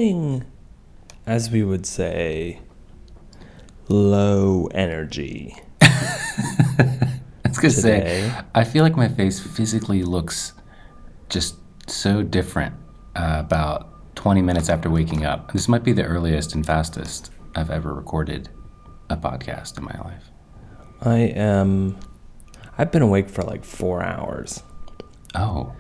feeling, as we would say, low energy. I was going to Today. say, I feel like my face physically looks just so different about 20 minutes after waking up. This might be the earliest and fastest I've ever recorded a podcast in my life. I've been awake for like 4 hours. Oh.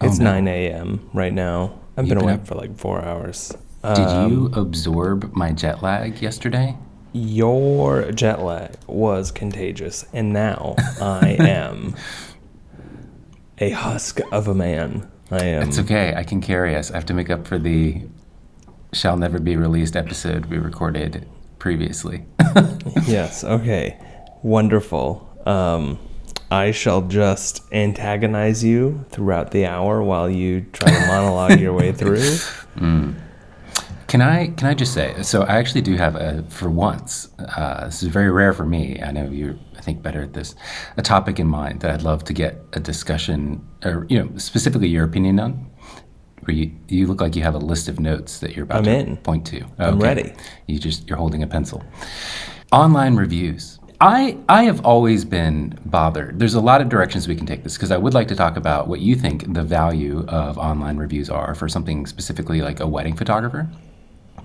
It's no. 9 a.m. right now. I've been awake for like 4 hours. Did you absorb my jet lag yesterday? Your jet lag was contagious, and now I am a husk of a man. It's okay. I can carry us. I have to make up for the shall never be released episode we recorded previously. Yes, okay. Wonderful. I shall just antagonize you throughout the hour while you try to monologue your way through. Can I just say, so I actually do have for once, this is very rare for me, I know you're, I think, better at this, a topic in mind that I'd love to get a discussion, or, specifically your opinion on, where you look like you have a list of notes that you're about to point to. I'm ready. You're holding a pencil. Online reviews. I have always been bothered. There's a lot of directions we can take this, because I would like to talk about what you think the value of online reviews are for something specifically like a wedding photographer.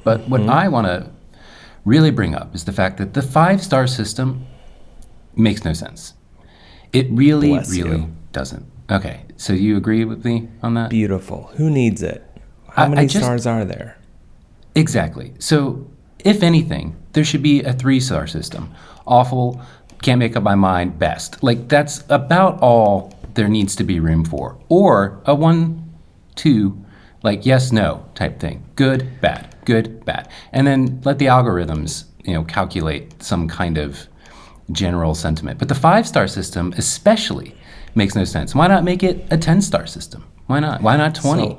But what I want to really bring up is the fact that the 5-star system makes no sense. It really doesn't. Okay, so you agree with me on that? Beautiful. Who needs it? How many stars are there? Exactly. So, if anything, there should be a 3-star system. Awful, can't make up my mind, best. Like, that's about all there needs to be room for. Or a 1, 2, like yes, no type thing. Good, bad, good, bad. And then let the algorithms, calculate some kind of general sentiment. But the 5-star system especially makes no sense. Why not make it a 10-star system? Why not? Why not 20? So,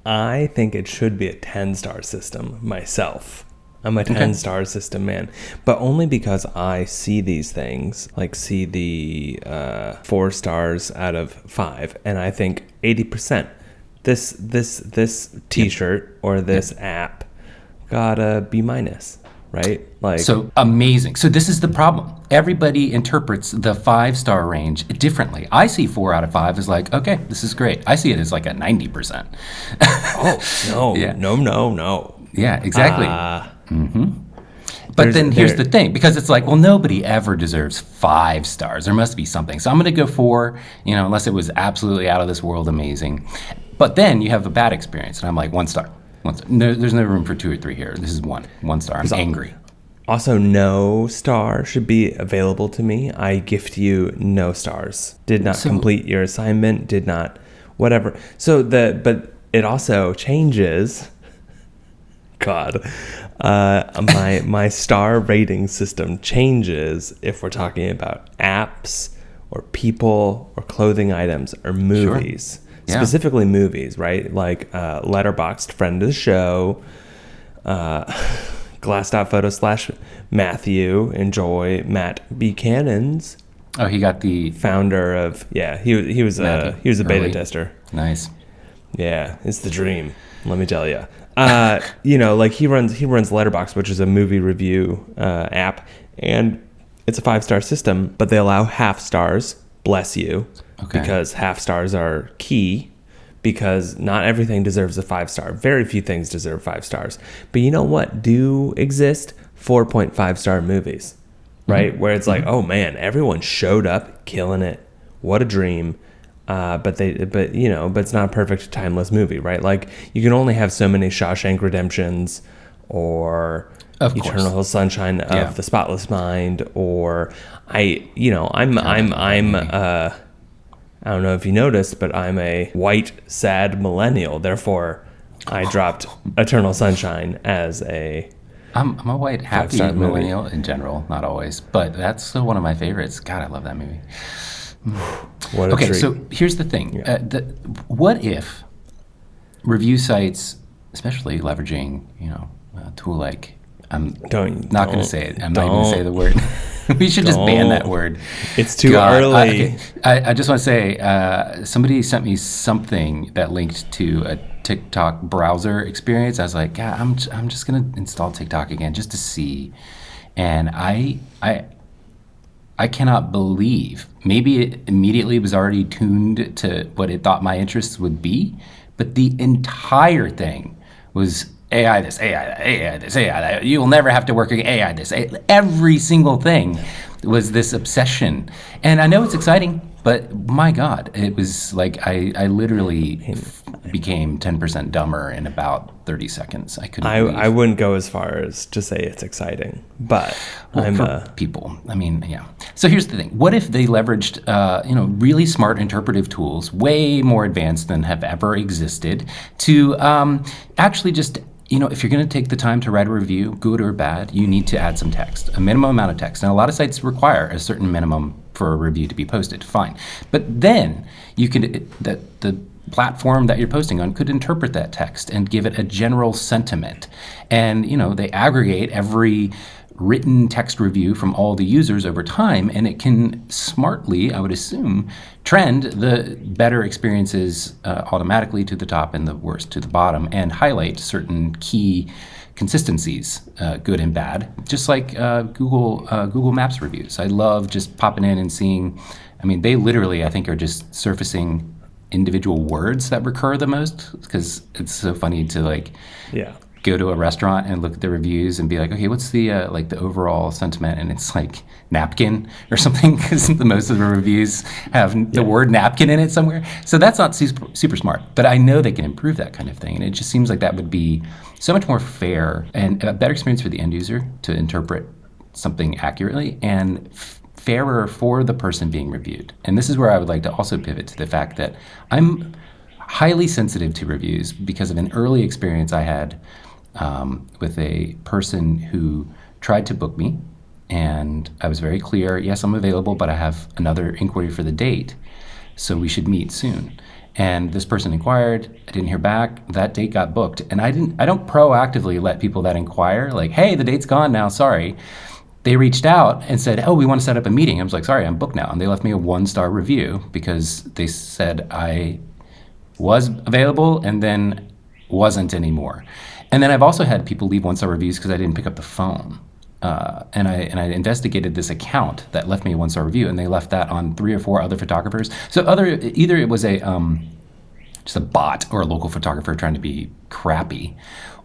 I think it should be a 10-star system myself. I'm a 10-star system man, but only because I see these things, like see the 4 stars out of 5, and I think 80%. This T-shirt or this app got a B-, right? Like, so amazing. So this is the problem. Everybody interprets the 5-star range differently. I see 4 out of 5 as like, okay, this is great. I see it as like a 90%. Oh no, no. Yeah, exactly. But then here's the thing, because it's like, well, nobody ever deserves 5 stars. There must be something. So I'm going to go 4, unless it was absolutely out of this world amazing. But then you have a bad experience, and I'm like, 1 star. 1 star. No, there's no room for 2 or 3 here. This is 1 star. I'm angry. Also, no star should be available to me. I gift you no stars. Did not complete your assignment. Did not, whatever. So but it also changes. God, my star rating system changes if we're talking about apps or people or clothing items or movies. Sure. Yeah. Specifically movies, right? Like Letterboxd, friend of the show, Glass.photo/Matthew, enjoy Matt Buchanan's. Oh, he got the founder of he was a beta tester. Nice. Yeah, it's the dream. Let me tell you. Like he runs Letterboxd, which is a movie review app, and it's a 5-star system, but they allow half stars. Bless you. Okay. Because half stars are key, because not everything deserves a 5-star. Very few things deserve 5 stars. But you know what do exist? 4.5-star movies, right? Where it's like, oh man, everyone showed up, killing it. What a dream. But it's not a perfect timeless movie, right? Like you can only have so many Shawshank Redemptions or Eternal Sunshine of the Spotless Mind, or I don't know if you noticed, but I'm a white, sad millennial. Therefore, I dropped Eternal Sunshine as a I'm a white, happy millennial movie. In general, not always, but that's still one of my favorites. God, I love that movie. What a treat. So here's the thing. Yeah. What if review sites, especially leveraging, a tool like, I'm not going to say it. I'm not going to say the word. We should just ban that word. It's too early. I just want to say, somebody sent me something that linked to a TikTok browser experience. I was like, yeah, I'm just gonna install TikTok again just to see, and I cannot believe. Maybe it immediately was already tuned to what it thought my interests would be, but the entire thing was AI this, AI that, AI this, AI that. You will never have to work again. AI this. Every single thing was this obsession. And I know it's exciting, but my God, it was like I literally became 10% dumber in about 30 seconds. I couldn't believe. I wouldn't go as far as to say it's exciting, but for people. I mean, yeah. So here's the thing. What if they leveraged, really smart interpretive tools, way more advanced than have ever existed, to actually just, if you're going to take the time to write a review, good or bad, you need to add some text, a minimum amount of text. And a lot of sites require a certain minimum for a review to be posted. Fine. But then you could, the platform that you're posting on could interpret that text and give it a general sentiment. And, they aggregate every written text review from all the users over time, and it can smartly, I would assume, trend the better experiences automatically to the top and the worst to the bottom, and highlight certain key consistencies, good and bad, just like Google Maps reviews. I love just popping in and seeing, they literally, I think, are just surfacing individual words that recur the most, because it's so funny to go to a restaurant and look at the reviews and be like, okay, what's the the overall sentiment? And it's like napkin or something, because most of the reviews have the word napkin in it somewhere. So that's not super smart, but I know they can improve that kind of thing. And it just seems like that would be so much more fair and a better experience for the end user to interpret something accurately, and fairer for the person being reviewed. And this is where I would like to also pivot to the fact that I'm highly sensitive to reviews because of an early experience I had with a person who tried to book me, and I was very clear, yes, I'm available, but I have another inquiry for the date, so we should meet soon. And this person inquired, I didn't hear back, that date got booked. And I don't proactively let people that inquire, like, hey, the date's gone now, sorry. They reached out and said, oh, we want to set up a meeting. I was like, sorry, I'm booked now. And they left me a 1-star review because they said I was available and then wasn't anymore. And then I've also had people leave 1-star reviews because I didn't pick up the phone. And I investigated this account that left me a 1-star review, and they left that on 3 or 4 other photographers. So either it was just a bot or a local photographer trying to be crappy,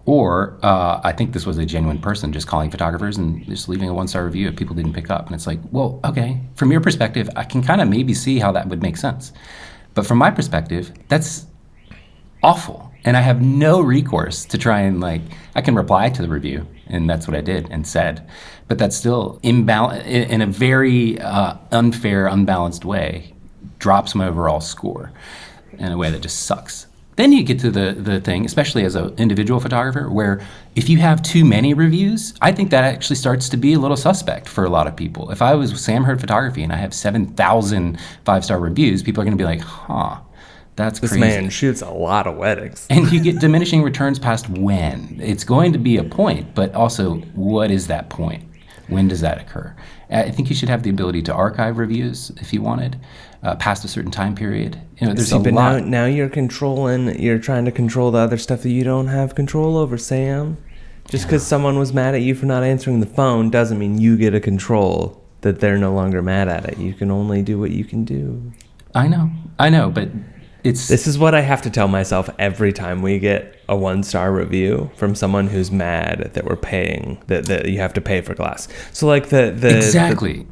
or I think this was a genuine person just calling photographers and just leaving a 1-star review that people didn't pick up. And it's like, well, okay, from your perspective, I can kind of maybe see how that would make sense. But from my perspective, that's awful. And I have no recourse to try and I can reply to the review, and that's what I did and said. But that's still in a very unfair, unbalanced way, drops my overall score in a way that just sucks. Then you get to the thing, especially as an individual photographer, where if you have too many reviews, I think that actually starts to be a little suspect for a lot of people. If I was Sam Hurd Photography and I have 7,000 5-star reviews, people are going to be like, huh. That's crazy. This man shoots a lot of weddings. And you get diminishing returns past when. It's going to be a point, but also, what is that point? When does that occur? I think you should have the ability to archive reviews if you wanted, past a certain time period. There's a lot. Now you're trying to control the other stuff that you don't have control over, Sam. Just because someone was mad at you for not answering the phone doesn't mean you get a control that they're no longer mad at it. You can only do what you can do. I know, but this is what I have to tell myself every time we get a 1-star review from someone who's mad that we're paying, that you have to pay for glass. So exactly. It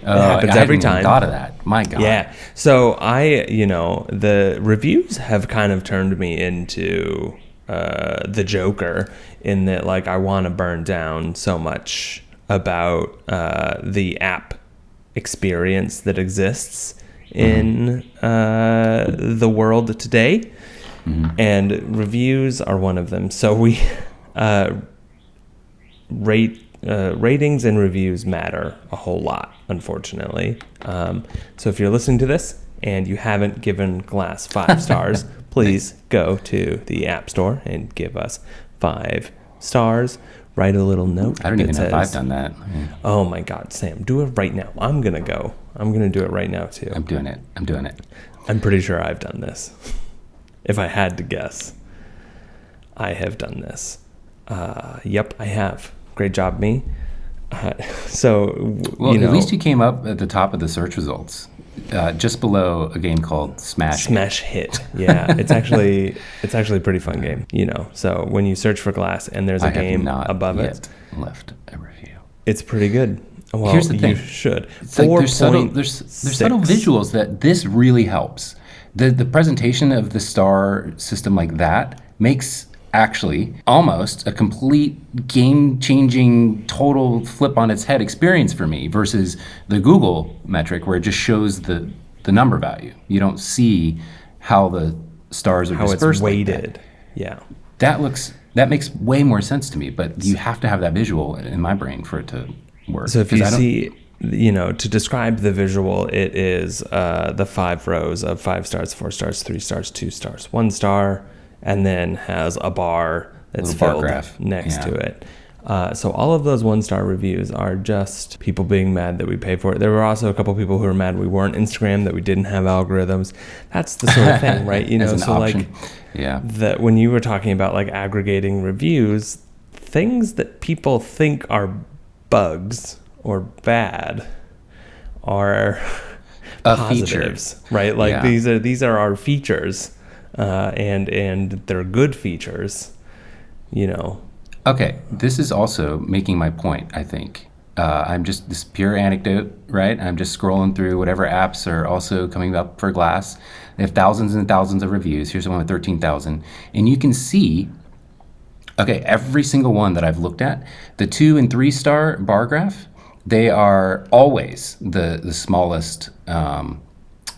happens every time. I hadn't thought of that. My God. Yeah. So the reviews have kind of turned me into the Joker, in that I want to burn down so much about the app experience that exists in the world today, and reviews are one of them. So we ratings and reviews matter a whole lot, unfortunately. So if you're listening to this and you haven't given Glass 5 stars, please go to the App Store and give us 5 stars. write a little note. I don't even know if I've says, done that. oh my God, Sam, do it right now. I'm going to do it right now too. I'm doing it. I'm pretty sure I've done this. If I had to guess, I have done this. Yep, I have. Great job, me. Well, at least you came up at the top of the search results, just below a game called Smash Hit. Yeah, it's actually a pretty fun game. So when you search for glass and there's a game above it, left a review. It's pretty good. Well, here's the thing. You should. It's like there's subtle visuals that this really helps. The presentation of the star system like that makes actually almost a complete game-changing, total flip on its head experience for me versus the Google metric where it just shows the number value. You don't see how the stars are dispersed. How it's weighted. Like that. Yeah. That makes way more sense to me, but you have to have that visual in my brain for it to work. So if you see, to describe the visual, it is the 5 rows of 5 stars, 4 stars, 3 stars, 2 stars, 1 star, and then has a bar that's filled next to it. So all of those 1-star reviews are just people being mad that we pay for it. There were also a couple people who were mad we weren't Instagram, that we didn't have algorithms. That's the sort of thing, right? So option. That when you were talking about like aggregating reviews, things that people think are bugs or bad are positives, right? Like these are our features. And they're good features, Okay, this is also making my point, I think. I'm just this pure anecdote, right? I'm just scrolling through whatever apps are also coming up for glass. They have thousands and thousands of reviews. Here's the one with 13,000. And you can see, every single one that I've looked at, the 2 and 3 star bar graph, they are always the smallest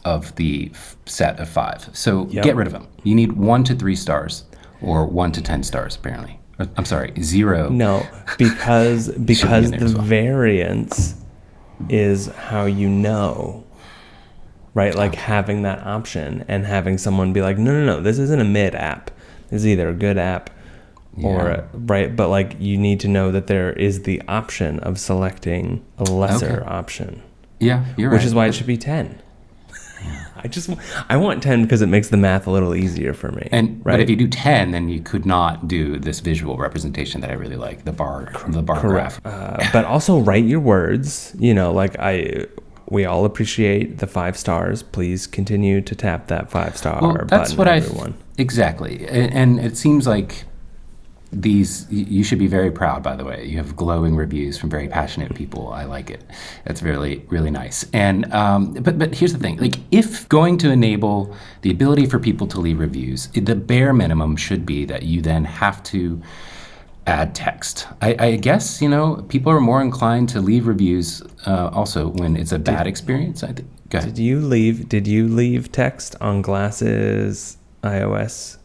of the set of 5. So get rid of them. You need 1 to 3 stars or 1 to 10 stars, apparently. I'm sorry, 0. No, because the variance is how right? Like having that option and having someone be like, no, this isn't a mid app. This is either a good app or right. But like you need to know that there is the option of selecting a lesser option. Yeah, you're right. Which is why it should be 10. I want 10 because it makes the math a little easier for me. But if you do 10, then you could not do this visual representation that I really like, the bar graph. But also write your words. We all appreciate the 5 stars. Please continue to tap that 5-star button. That's what exactly. And it seems like you should be very proud, by the way. You have glowing reviews from very passionate people. I like it. That's really, really nice. And but here's the thing. Like, if going to enable the ability for people to leave reviews, the bare minimum should be that you then have to add text. I guess, people are more inclined to leave reviews also when it's a bad experience. I think. Go ahead. Did you leave text on Glass's iOS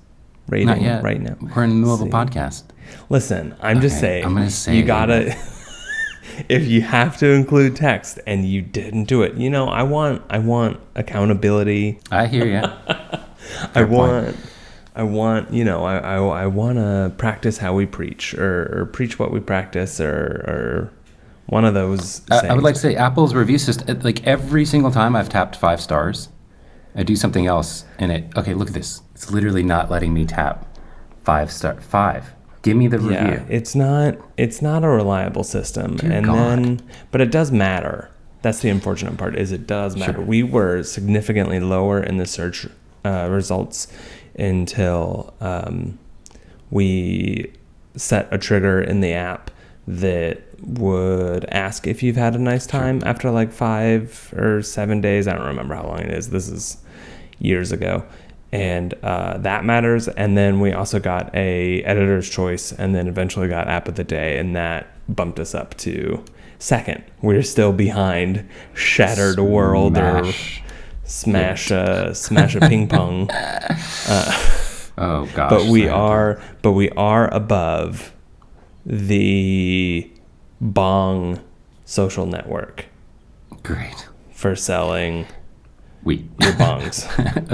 rating? Not yet. Right now? We're in the middle of a podcast. Listen, I'm just saying. I'm going to say you gotta. If you have to include text and you didn't do it, I want accountability. I hear you. I want to practice how we preach, or preach what we practice, or one of those. I would like to say Apple's review system. Like every single time I've tapped 5 stars, I do something else, and look at this. It's literally not letting me tap 5 star. 5. Give me the review. Yeah, it's not a reliable system. But it does matter. That's the unfortunate part, is it does matter. Sure. We were significantly lower in the search results until we set a trigger in the app that would ask if you've had a nice time after like 5 or 7 days. I don't remember how long it is. This is years ago. And that matters. And then we also got a editor's choice, and then eventually got app of the day, and that bumped us up to second. We're still behind Shattered World or Smash a Ping Pong. Oh gosh. But we are above the Bong social network. Great. For selling Your bongs.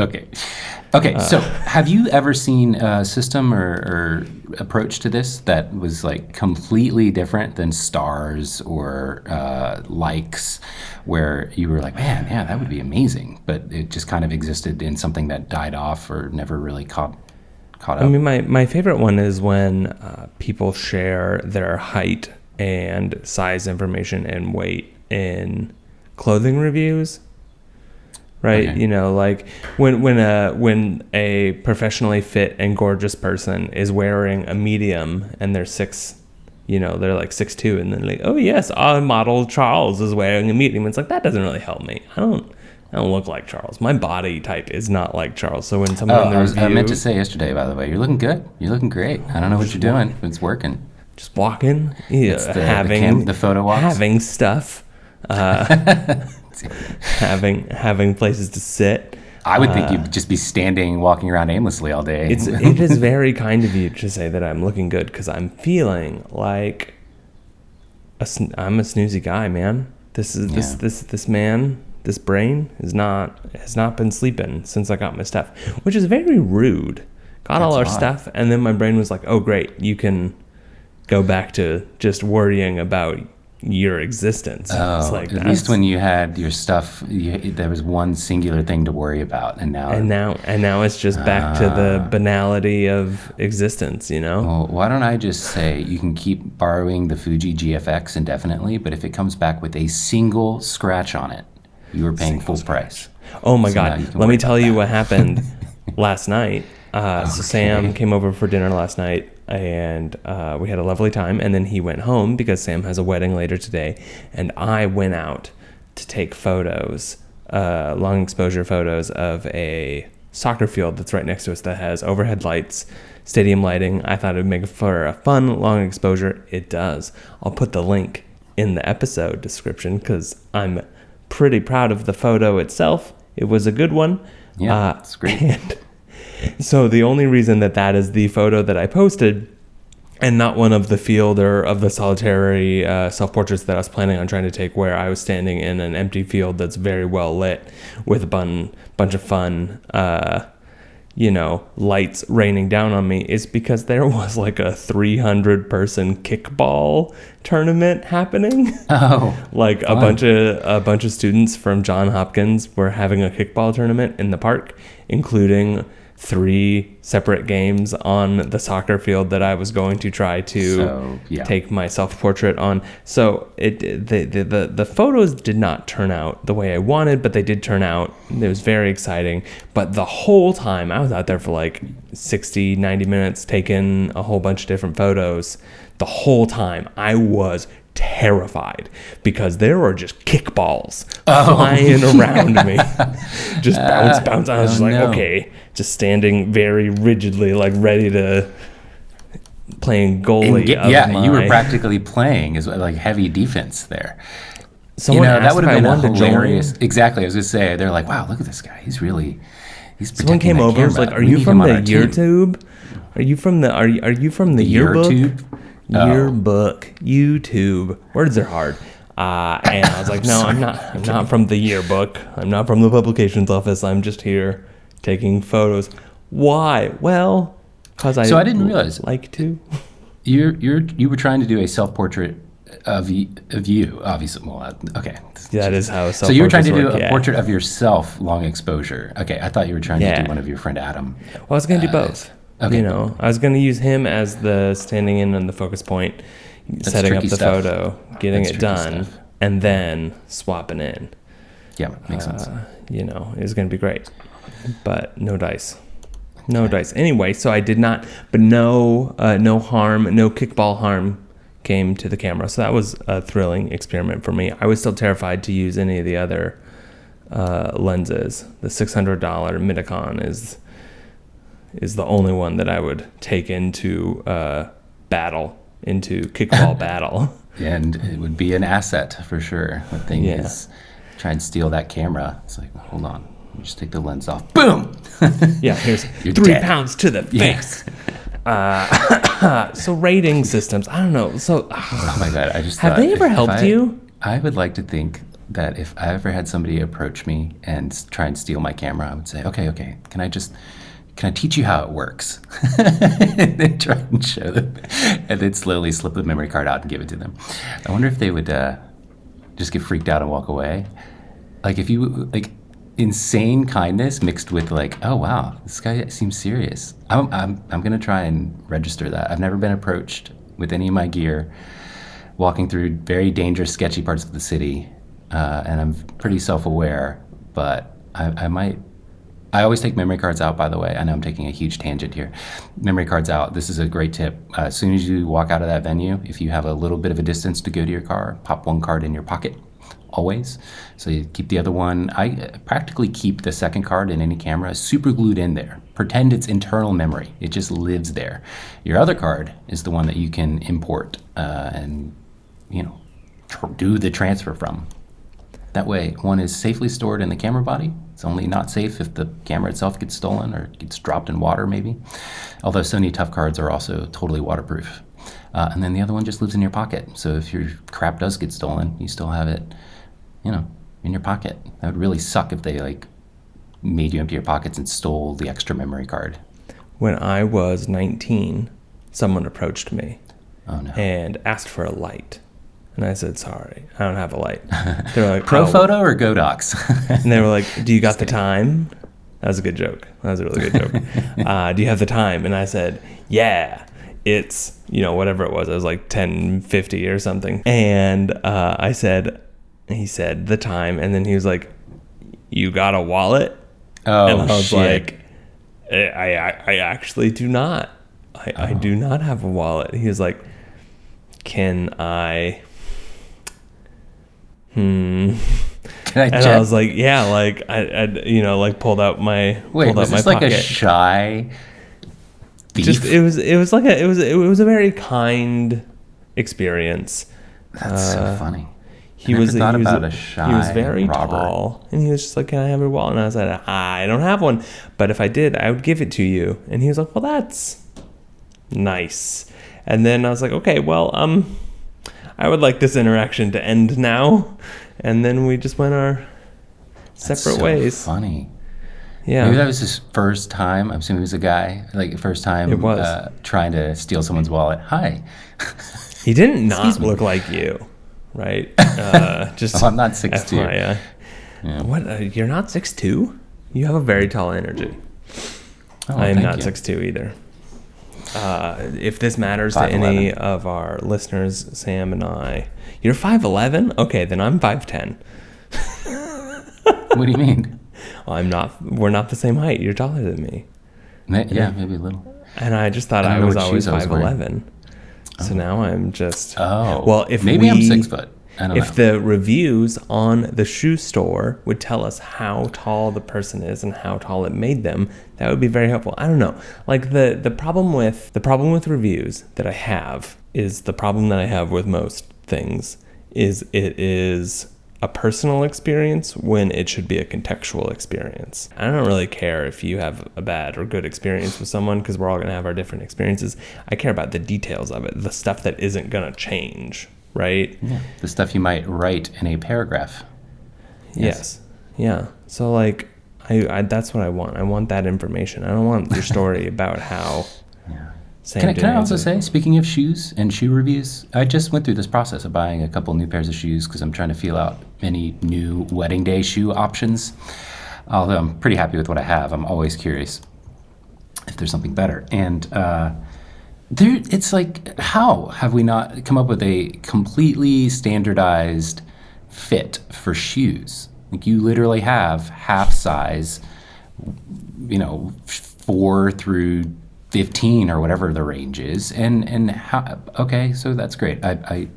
Okay. So, have you ever seen a system or approach to this that was like completely different than stars or likes, where you were like, man, yeah, that would be amazing, but it just kind of existed in something that died off or never really caught up? I mean, my favorite one is when people share their height and size information and weight in clothing reviews. Right, Okay. you know, like when a professionally fit and gorgeous person is wearing a medium and they're they're like 6'2", and then like, oh yes, our model Charles is wearing a medium. It's like, that doesn't really help me. I don't look like Charles. My body type is not like Charles. So when someone in the review, I meant to say yesterday, by the way, you're looking good. You're looking great. I don't know what you're doing, but it's working. just walking, The photo walks. having stuff, having places to sit. I would think you'd just be standing, walking around aimlessly all day. It is very kind of you to say that I'm looking good, because I'm feeling like I'm a snoozy guy, man. This brain has not been sleeping since I got my stuff, which is very rude. Got all our stuff, and then my brain was like, oh great, you can go back to just worrying about your existence. It's like, at least when you had your stuff, there was one singular thing to worry about, and now it's just back to the banality of existence, you know? Well, why don't I just say you can keep borrowing the Fuji GFX indefinitely, but if it comes back with a single scratch on it, you are paying full price. Oh my So now you God. can Let worry me tell about you that. what happened last night. So Sam came over for dinner last night, and we had a lovely time, and then he went home because Sam has a wedding later today, and I went out to take photos, long exposure photos of a soccer field that's right next to us that has overhead lights, stadium lighting. I thought it would make for a fun long exposure. It does. I'll put the link in the episode description because I'm pretty proud of the photo itself. It was a good one. Yeah, it's great. And so the only reason that is the photo that I posted, and not one of the field or of the solitary self-portraits that I was planning on trying to take, where I was standing in an empty field that's very well lit with a bunch of fun, lights raining down on me, is because there was like a 300-person kickball tournament happening. Oh, Like a bunch of students from Johns Hopkins were having a kickball tournament in the park, including 3 separate games on the soccer field that I was going to try to take my self-portrait on. So the photos did not turn out the way I wanted, but they did turn out. It was very exciting. But the whole time, I was out there for like 60, 90 minutes, taking a whole bunch of different photos. The whole time, I was terrified because there were just kickballs flying around me. Just bounce. I was just like, okay, just standing very rigidly, like ready to playing goalie. You were practically playing as like heavy defense there. Someone asked that would have if I been a wanted to hilarious. join. Exactly, I was gonna say, they're like, wow, look at this guy. He's Someone came over and was like, "Are you from the YouTube? Are you from the yearbook?" Yearbook, YouTube. Words are hard. And I was like, no, I'm not. I'm not from the yearbook. I'm not from the publications office. I'm just here taking photos. Why? Well, because I didn't realize like to. You were trying to do a self-portrait of you, obviously. Well, okay. That is how. So you were trying to do work, a portrait of yourself, long exposure. Okay, I thought you were trying to do one of your friend Adam. Well, I was going to do both. Okay. I was going to use him as the standing in on the focus point, setting up the photo, getting it done, and then swapping in. Yeah, makes sense. It was going to be great, but no dice. No dice. Anyway, so I did not, but no harm, no kickball harm came to the camera. So that was a thrilling experiment for me. I was still terrified to use any of the other lenses. The $600 Minicon is the only one that I would take into kickball battle. And it would be an asset for sure. The thing is, try and steal that camera. It's like, hold on, let me just take the lens off. Boom! Yeah, here's You're 3 dead. pounds to the face. So rating systems, I don't know. So, Oh my God, I just have thought, they ever helped you? I would like to think that if I ever had somebody approach me and try and steal my camera, I would say, okay, can I teach you how it works? And then try and show them, and then slowly slip the memory card out and give it to them. I wonder if they would just get freaked out and walk away. Like if you like insane kindness mixed with like, oh wow, this guy seems serious. I'm gonna try and register that. I've never been approached with any of my gear walking through very dangerous, sketchy parts of the city, and I'm pretty self-aware, but I might. I always take memory cards out, by the way. I know I'm taking a huge tangent here. Memory cards out. This is a great tip. As soon as you walk out of that venue, if you have a little bit of a distance to go to your car, pop one card in your pocket, always. So you keep the other one. I practically keep the second card in any camera super glued in there. Pretend it's internal memory. It just lives there. Your other card is the one that you can import and, do the transfer from. That way, one is safely stored in the camera body. It's only not safe if the camera itself gets stolen or gets dropped in water, maybe. Although Sony Tough cards are also totally waterproof. And then the other one just lives in your pocket. So if your crap does get stolen, you still have it, in your pocket. That would really suck if they made you empty your pockets and stole the extra memory card. When I was 19, someone approached me and asked for a light. And I said, sorry, I don't have a light. They were like, Photo or Godox? And they were like, do you got the time? That was a good joke. That was a really good joke. Do you have the time? And I said, yeah, it's, whatever it was. It was like 10:50 or something. And he said the time. And then he was like, you got a wallet? Oh, and I was shit. like, I actually do not. I do not have a wallet. He was like, can I... Can I and check? I was like, yeah, I pulled out my Wait, was this pocket. like a shy thief? Just it was a very kind experience. That's so funny. He Never was thought he was about a shy he was very robber. tall, and he was just like, can I have your wallet? And I said, I don't have one, but if I did, I would give it to you. And he was like, well, that's nice. And then I was like, okay, well, I would like this interaction to end now. And then we just went our separate ways. Funny. Yeah. Maybe that was his first time. I'm assuming he was a guy. First time It was. Trying to steal someone's wallet. Hi. He didn't not look like you, right? Just I'm not 6'2". FYI. Yeah. What? You're not 6'2"? You have a very tall energy. Oh, I am thank not you. 6'2" either. If this matters to 5'11". any of our listeners, Sam and I, you're 5'11"? Okay, then I'm 5'10". What do you mean? Well, we're not the same height. You're taller than me. Yeah, maybe a little. And I just thought I I don't know was what always shoes I was wearing. 5'11". So now I'm just... Oh. Well, if maybe I'm 6 foot. I don't know. If the reviews on the shoe store would tell us how tall the person is and how tall it made them, that would be very helpful. I don't know. Like the problem with reviews that I have is the problem that I have with most things is it is a personal experience when it should be a contextual experience. I don't really care if you have a bad or good experience with someone because we're all going to have our different experiences. I care about the details of it, the stuff that isn't going to change. Right? Yeah. The stuff you might write in a paragraph. Yes. Yeah. So I that's what I want. I want that information. I don't want your story about how Sam Can I also say, speaking of shoes and shoe reviews, I just went through this process of buying a couple new pairs of shoes because I'm trying to feel out any new wedding day shoe options. Although I'm pretty happy with what I have, I'm always curious if there's something better. And it's like, how have we not come up with a completely standardized fit for shoes? Like you literally have half size, 4 through 15 or whatever the range is. And how, okay, so that's great. I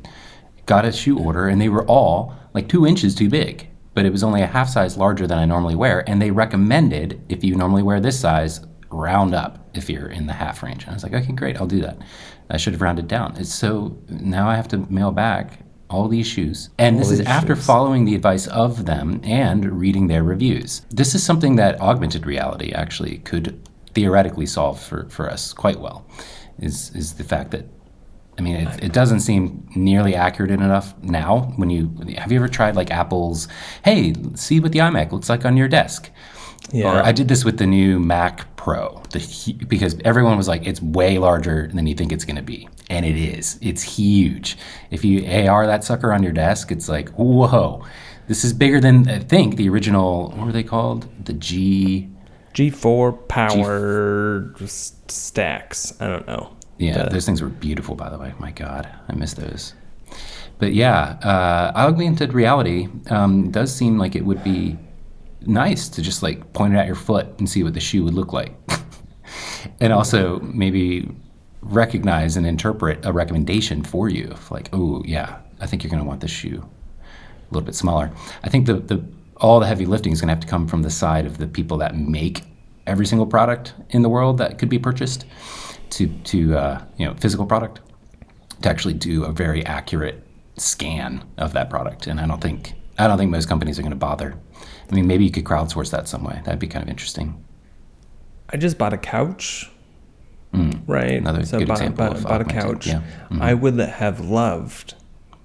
got a shoe order and they were all like 2 inches too big, but it was only a half size larger than I normally wear. And they recommended if you normally wear this size, round up if you're in the half range. And I was like, okay, great, I'll do that. I should have rounded down. So now I have to mail back all these shoes. And this is after following the advice of them and reading their reviews. This is something that augmented reality actually could theoretically solve for us quite well, is the fact that I mean, it doesn't seem nearly accurate enough now. Have you ever tried like Apple's, hey, see what the iMac looks like on your desk? Yeah. Or I did this with the new Mac Pro, because everyone was like, it's way larger than you think it's going to be. And it is. It's huge. If you AR that sucker on your desk, it's like, whoa. This is bigger than, I think, the original, what were they called? The G4 power stacks. I don't know. Yeah, those things were beautiful, by the way. My God, I miss those. But yeah, augmented reality does seem like it would be nice to just like point it at your foot and see what the shoe would look like. And also maybe recognize and interpret a recommendation for you. Of like, oh yeah, I think you're going to want this shoe a little bit smaller. I think all the heavy lifting is going to have to come from the side of the people that make every single product in the world that could be purchased to physical product, to actually do a very accurate scan of that product. And I don't think most companies are going to bother. I mean, maybe you could crowdsource that some way. That'd be kind of interesting. I just bought a couch, right? Another good example of bought a augmented, couch. yeah. I would have loved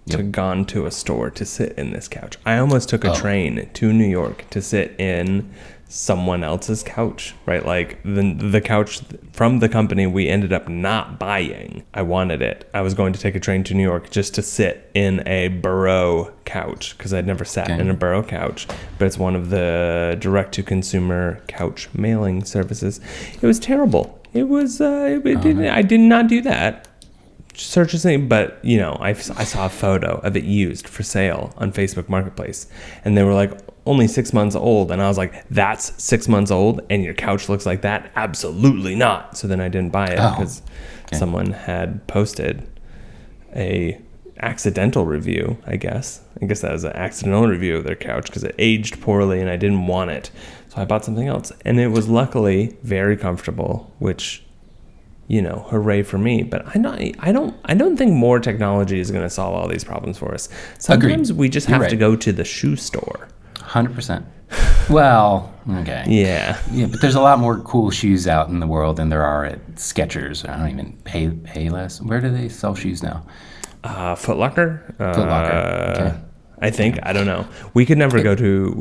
to gone to a store to sit in this couch. I almost took a train to New York to sit in someone else's couch, right? Like the couch from the company we ended up not buying. I wanted it. I was going to take a train to New York just to sit in a Burrow couch because I'd never sat in a Burrow couch, but it's one of the direct-to-consumer couch mailing services. It was terrible. It was, I did not do that. Search his name, but I saw a photo of it used for sale on Facebook Marketplace, and they were like only 6 months old, and I was like, that's 6 months old and your couch looks like that? Absolutely not. So then I didn't buy it because someone had posted a accidental review. I guess that was an accidental review of their couch because it aged poorly and I didn't want it, so I bought something else, and it was luckily very comfortable, which hooray for me. But I don't think more technology is going to solve all these problems for us. Sometimes we just have to go to the shoe store. 100%. Well, okay. Yeah, but there's a lot more cool shoes out in the world than there are at Skechers. I don't even pay less. Where do they sell shoes now? Foot Locker. Foot Locker. Okay. I think I don't know. We could never go to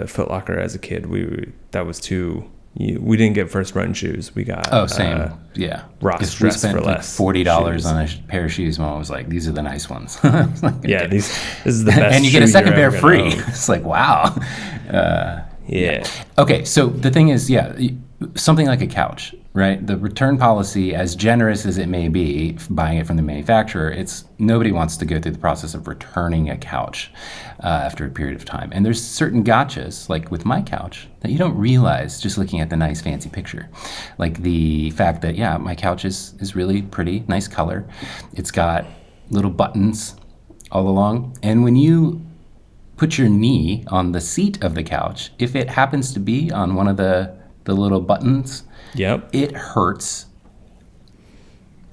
Foot Locker as a kid. That was too. We didn't get first run shoes. We got same. Yeah. Ross Dress for Less. $40 on a pair of shoes. Mom was like, "These are the nice ones." Like, yeah, this is the best. And you get a second pair free. It's like, wow. Yeah. Okay, so the thing is, something like a couch, right? The return policy, as generous as it may be, buying it from the manufacturer, nobody wants to go through the process of returning a couch after a period of time. And there's certain gotchas, like with my couch, that you don't realize just looking at the nice fancy picture. Like the fact that, my couch is really pretty, nice color. It's got little buttons all along. And when you put your knee on the seat of the couch, if it happens to be on one of the little buttons, it hurts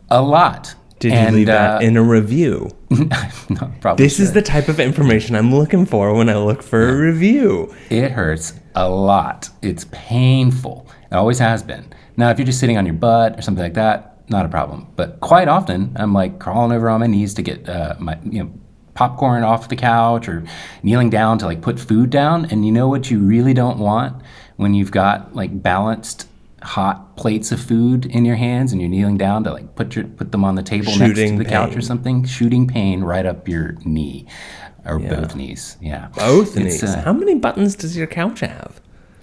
a lot. Did you leave that in a review? No, probably. This is the type of information I'm looking for when I look for a review. It hurts a lot. It's painful. It always has been. Now, if you're just sitting on your butt or something like that, not a problem. But quite often, I'm like crawling over on my knees to get my popcorn off the couch, or kneeling down to like put food down. And you know what you really don't want when you've got like balanced hot plates of food in your hands and you're kneeling down to like put them on the table next to the couch or something? Shooting pain right up your knee, or both knees. Yeah, both knees. How many buttons does your couch have?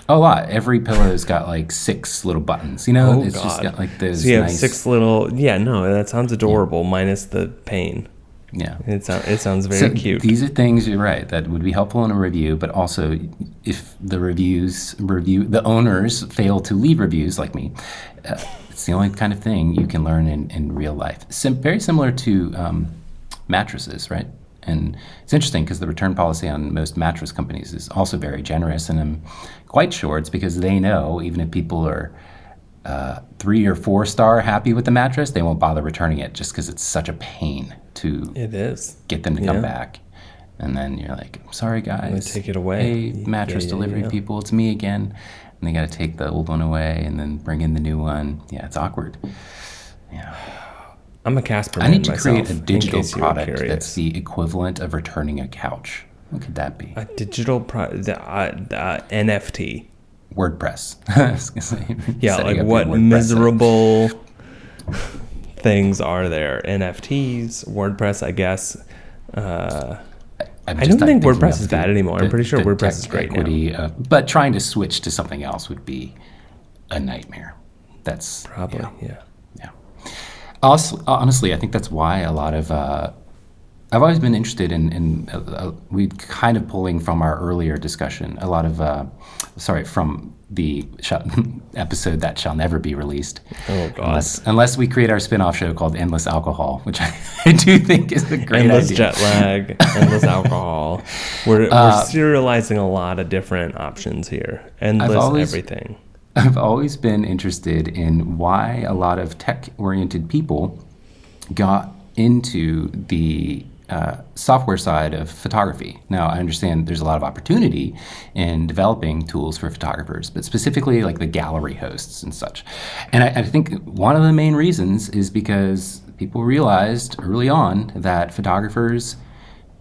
A lot. Every pillow's got like 6 little buttons. It's God. just got like those. So you have nice 6 little. Yeah, no, that sounds adorable. Minus the pain. Yeah, it sounds very cute. These are things, you're right, that would be helpful in a review, but also if the the owners fail to leave reviews like me, it's the only kind of thing you can learn in real life. Very similar to mattresses, right? And it's interesting because the return policy on most mattress companies is also very generous, and I'm quite sure it's because they know even if people are 3 or 4 star happy with the mattress, they won't bother returning it just because it's such a pain to get them to come back. And then you're like, sorry guys, take it away. Hey, mattress delivery people, it's me again. And they got to take the old one away and then bring in the new one. Yeah, it's awkward. Yeah. I'm a Casper I man need to myself, create a digital in case you were product curious. that's the equivalent of returning a couch. What could that be? A digital NFT. WordPress. I was gonna say, Yeah, setting like up what your WordPress site. miserable things are there? NFTs, WordPress, I guess. I'm I just don't think thinking WordPress of is bad anymore. I'm pretty sure the WordPress tech is great now. equity, but trying to switch to something else would be a nightmare. That's Probably, yeah. Yeah. Also, honestly, I think that's why a lot of I've always been interested in we kind of pulling from our earlier discussion. A lot of from the episode that shall never be released. Oh God. Unless we create our spin-off show called Endless Alcohol, which I do think is a great Endless idea. jet lag, endless alcohol. We're serializing a lot of different options here. Endless everything. I've always been interested in why a lot of tech-oriented people got into the software side of photography. Now, I understand there's a lot of opportunity in developing tools for photographers, but specifically like the gallery hosts and such. And I think one of the main reasons is because people realized early on that photographers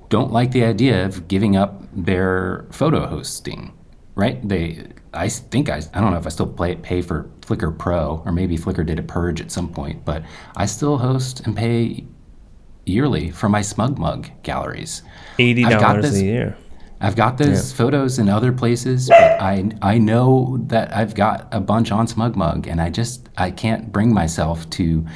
don't like the idea of giving up their photo hosting, right? I don't know if I still pay for Flickr Pro, or maybe Flickr did a purge at some point, but I still host and pay yearly for my SmugMug galleries. $80 a year. I've got those photos in other places, but I know that I've got a bunch on SmugMug, and I can't bring myself to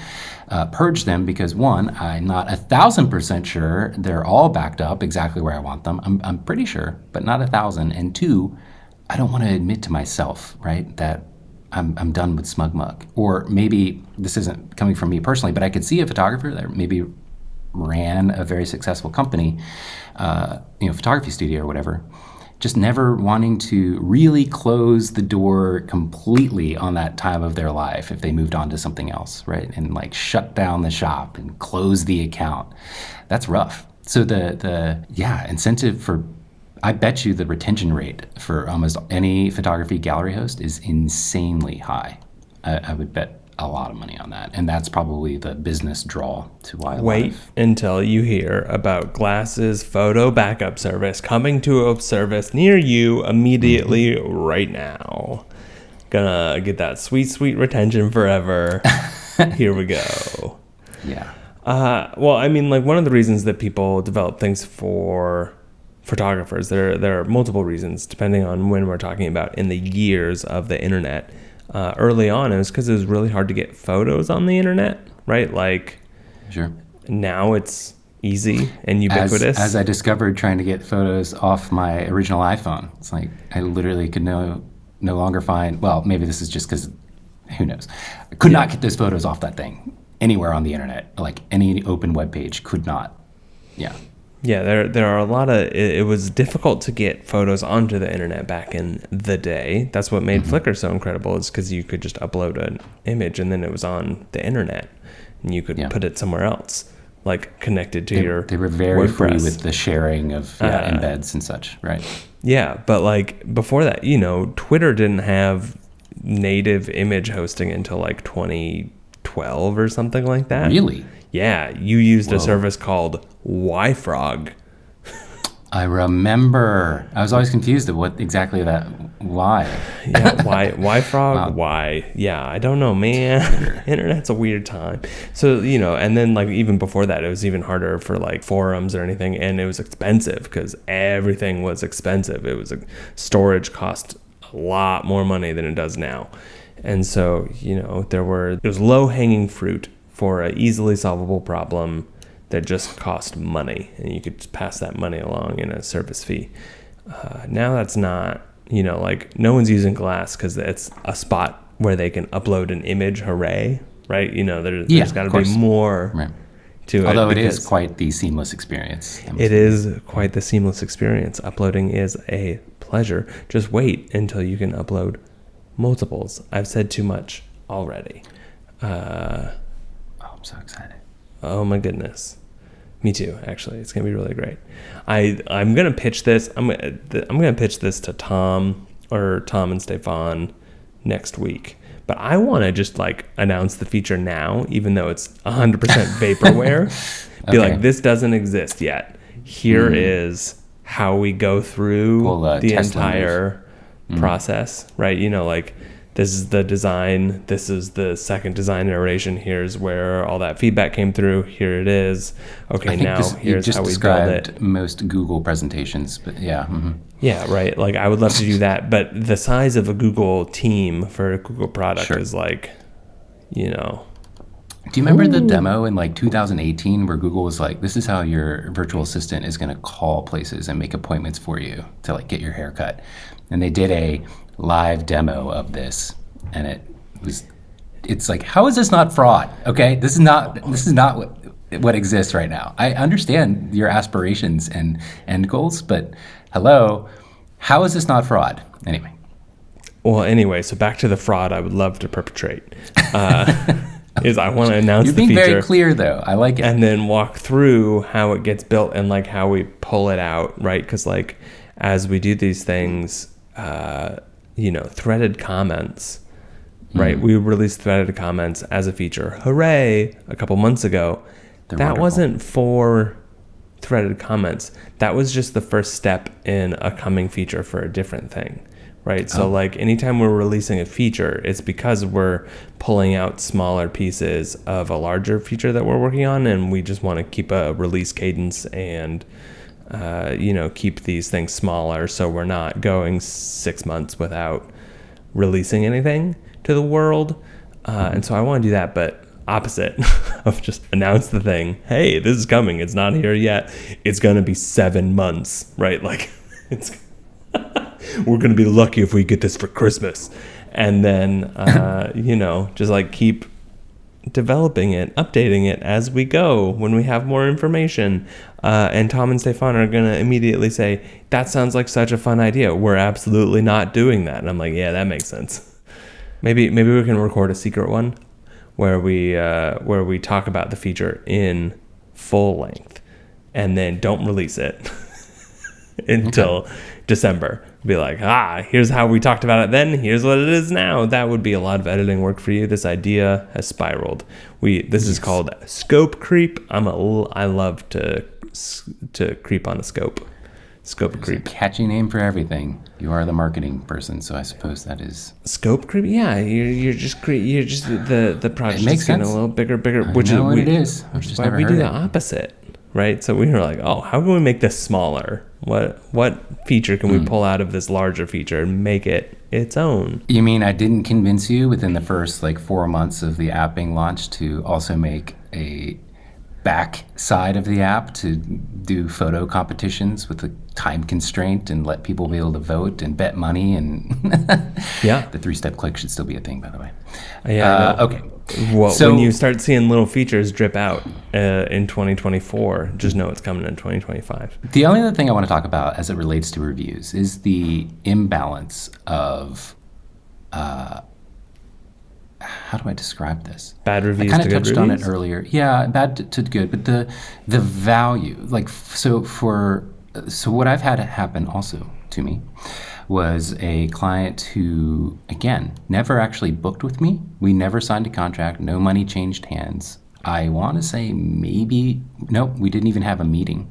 purge them because, one, I'm not 1,000% sure they're all backed up exactly where I want them. I'm pretty sure, but not 1,000. And two, I don't want to admit to myself, right, that I'm done with SmugMug. Or maybe this isn't coming from me personally, but I could see a photographer that maybe ran a very successful company, photography studio or whatever, just never wanting to really close the door completely on that time of their life if they moved on to something else, right? And like shut down the shop and close the account. That's rough. So the incentive for, I bet you the retention rate for almost any photography gallery host is insanely high. I would bet a lot of money on that, and that's probably the business draw to why. Wait until you hear about Glass's photo backup service coming to a service near you immediately right now. Gonna get that sweet retention forever. Here we go. Yeah. Well, I mean, like one of the reasons that people develop things for photographers, there are multiple reasons depending on when we're talking about in the years of the internet. Early on, it was because it was really hard to get photos on the internet, right? Like, sure. Now it's easy and ubiquitous. As I discovered trying to get photos off my original iPhone, it's like I literally could no longer find. Well, maybe this is just because, who knows? I could not get those photos off that thing anywhere on the internet. Like any open web page could not. Yeah. Yeah, there are a lot of, it was difficult to get photos onto the internet back in the day. That's what made Flickr so incredible, is because you could just upload an image and then it was on the internet and you could put it somewhere else, like connected to your They were very WordPress. free with the sharing of embeds and such, right? Yeah, but like before that, Twitter didn't have native image hosting until like 2012 or something like that. Really? Yeah, you used a service called YFrog. I remember. I was always confused at what exactly that. Why? Yeah, YFrog? Wow. Why? Yeah, I don't know, man. Internet's a weird time. So, and then like even before that, it was even harder for like forums or anything, and it was expensive because everything was expensive. It was storage cost a lot more money than it does now. And so, there was low-hanging fruit for an easily solvable problem that just cost money, and you could just pass that money along in a service fee. Now that's not, like no one's using Glass because it's a spot where they can upload an image. Hooray, right? There's got to be more to it. Although it is quite the seamless experience. It is quite the seamless experience. Uploading is a pleasure. Just wait until you can upload multiples. I've said too much already. I'm so excited. Oh my goodness. Me too, actually. It's going to be really great. I'm going to pitch this. I'm going to pitch this to Tom and Stefan next week. But I want to just like announce the feature now, even though it's 100% vaporware. Be Okay. like, this doesn't exist yet. Here is how we go through Pull the the Tesla entire process, right? You know, like this is the design, this is the second design iteration, here's where all that feedback came through, here it is. Okay, I think now you here's just how we build it. described most Google presentations, but yeah. Yeah, right. Like I would love to do that, but the size of a Google team for a Google product Sure. is like, you know. Do you remember the demo in like 2018 where Google was like, this is how your virtual assistant is going to call places and make appointments for you to like get your hair cut? And they did a live demo of this, and it's like, how is this not fraud? Okay, this is not what exists right now. I understand your aspirations and end goals, but hello, how is this not fraud? Anyway, So back to the fraud I would love to perpetrate. Is I want to announce you're the being feature. very clear though. I like it. And then walk through how it gets built and like how we pull it out, right? Because like as we do these things, threaded comments, right? We released threaded comments as a feature. Hooray! A couple months ago. They're that wonderful. wasn't for threaded comments. That was just the first step in a coming feature for a different thing. Right. So like anytime we're releasing a feature, it's because we're pulling out smaller pieces of a larger feature that we're working on. And we just want to keep a release cadence and, keep these things smaller. So we're not going 6 months without releasing anything to the world. And so I want to do that, but opposite of just announce the thing. Hey, this is coming. It's not here yet. It's going to be 7 months. Right. Like it's we're going to be lucky if we get this for Christmas. And then, just like keep developing it, updating it as we go when we have more information. And Tom and Stefan are going to immediately say, that sounds like such a fun idea. We're absolutely not doing that. And I'm like, yeah, that makes sense. Maybe we can record a secret one where we talk about the feature in full length and then don't release it until December. Be like, here's how we talked about it then. Here's what it is now. That would be a lot of editing work for you. This idea has spiraled. This is called scope creep. I love to creep on the scope. Scope creep. A catchy name for everything. You are the marketing person, so I suppose that is scope creep. Yeah, you're just the project makes is getting sense. a little bigger. Which is what it is. Which is why we do the opposite. Right, so we were like, how can we make this smaller? What feature can we pull out of this larger feature and make it its own? You mean I didn't convince you within the first 4 months of the app being launched to also make a back side of the app to do photo competitions with a time constraint and let people be able to vote and bet money and Yeah. The 3-step click should still be a thing, by the way. Yeah. Okay. Well, So- when you start seeing little features drip out in 2024, just know it's coming in 2025. The only other thing I want to talk about as it relates to reviews is the imbalance of, how do I describe this? Bad reviews I kind to of good touched on it reviews? earlier. Yeah, bad to good, but the value, so what I've had happen also to me was a client who, again, never actually booked with me. We never signed a contract. No money changed hands. I want to say nope, we didn't even have a meeting.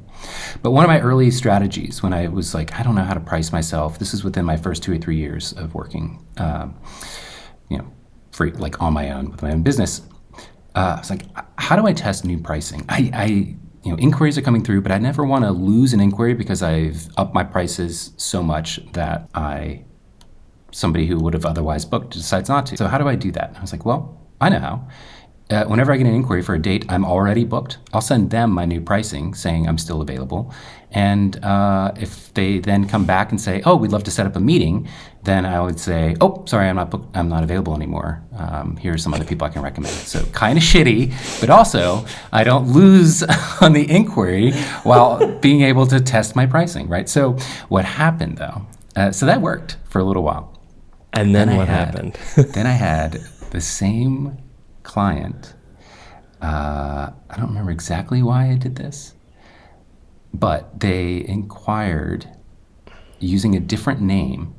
But one of my early strategies when I was like, I don't know how to price myself, this is within my first 2 or 3 years of working, free, on my own with my own business. It's like, how do I test new pricing? Inquiries are coming through, but I never want to lose an inquiry because I've upped my prices so much that somebody who would have otherwise booked decides not to. So how do I do that? I was like, well, I know how. Whenever I get an inquiry for a date I'm already booked, I'll send them my new pricing saying I'm still available. And if they then come back and say, oh, we'd love to set up a meeting, then I would say, oh, sorry, I'm not booked. I'm not available anymore. Here's some other people I can recommend. So kind of shitty, but also I don't lose on the inquiry while being able to test my pricing, right? So what happened though, so that worked for a little while. And then what happened? Then I had the same client. I don't remember exactly why I did this, but they inquired using a different name,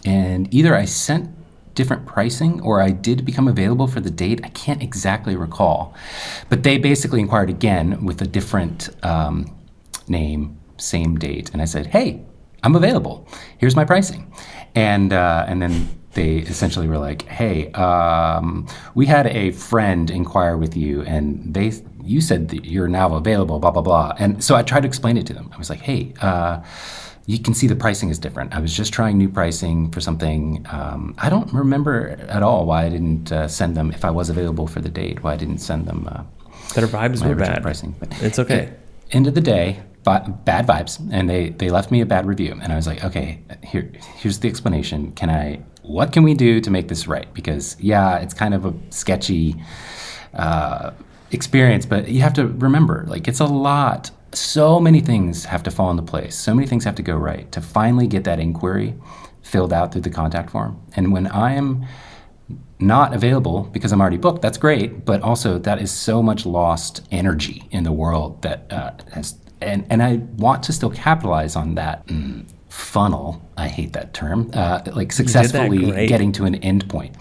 and either I sent different pricing, or I did become available for the date. I can't exactly recall. But they basically inquired again with a different name, same date. And I said, hey, I'm available. Here's my pricing. And then they essentially were like, hey, we had a friend inquire with you, and you said that you're now available, blah, blah, blah. And so I tried to explain it to them. I was like, hey, you can see the pricing is different. I was just trying new pricing for something. I don't remember at all why I didn't send them, if I was available for the date, why I didn't send them Their vibes were bad. Pricing. But it's okay. End of the day, bad vibes, and they left me a bad review. And I was like, okay, here's the explanation. What can we do to make this right? Because yeah, it's kind of a sketchy experience, but you have to remember, like, it's a lot. So many things have to fall into place. So many things have to go right to finally get that inquiry filled out through the contact form. And when I am not available because I'm already booked, that's great, but also that is so much lost energy in the world that and I want to still capitalize on that funnel. I hate that term. Like successfully getting to an end point.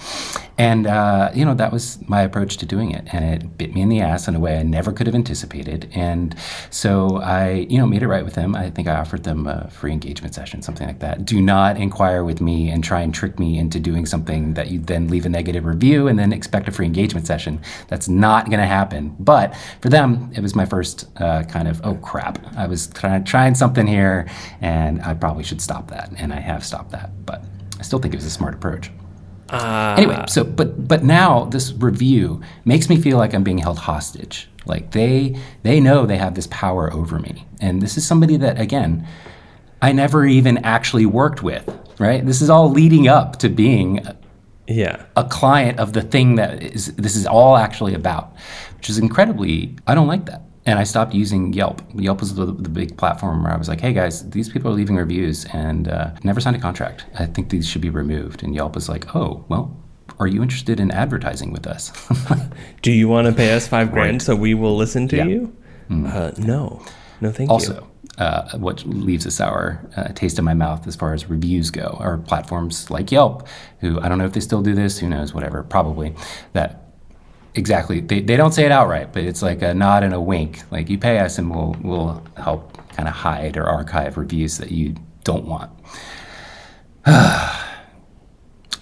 And, that was my approach to doing it. And it bit me in the ass in a way I never could have anticipated. And so I, made it right with them. I think I offered them a free engagement session, something like that. Do not inquire with me and try and trick me into doing something that you then leave a negative review and then expect a free engagement session. That's not going to happen. But for them, it was my first kind of, oh crap, I was trying something here and I probably should stop that. And I have stopped that. But I still think it was a smart approach. Anyway, so but now this review makes me feel like I'm being held hostage. Like they know they have this power over me, and this is somebody that, again, I never even actually worked with. Right? This is all leading up to being a client of the thing this is all actually about, which is incredibly. I don't like that. And I stopped using Yelp. Yelp was the big platform where I was like, hey guys, these people are leaving reviews and never signed a contract. I think these should be removed. And Yelp was like, oh, well, are you interested in advertising with us? Do you want to pay us $5,000 so we will listen to you? No, thank you. Also, what leaves a sour taste in my mouth as far as reviews go are platforms like Yelp, who I don't know if they still do this, who knows, whatever, probably, that exactly. They don't say it outright, but it's like a nod and a wink. Like, you pay us and we'll help kind of hide or archive reviews that you don't want.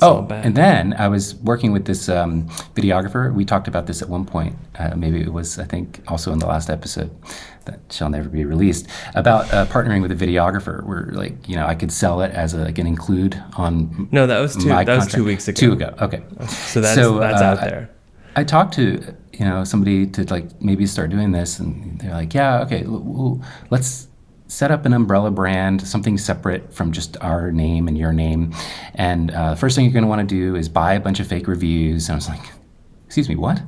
And then I was working with this videographer. We talked about this at one point. Maybe it was, I think, also in the last episode that shall never be released, about partnering with a videographer where, like, I could sell it as an include on. No, that was 2 weeks ago. 2 ago. Okay. So that's out there. I talked to somebody to, like, maybe start doing this, and they're like, yeah, okay, let's set up an umbrella brand, something separate from just our name and your name. And the first thing you're going to want to do is buy a bunch of fake reviews. And I was like, excuse me, what?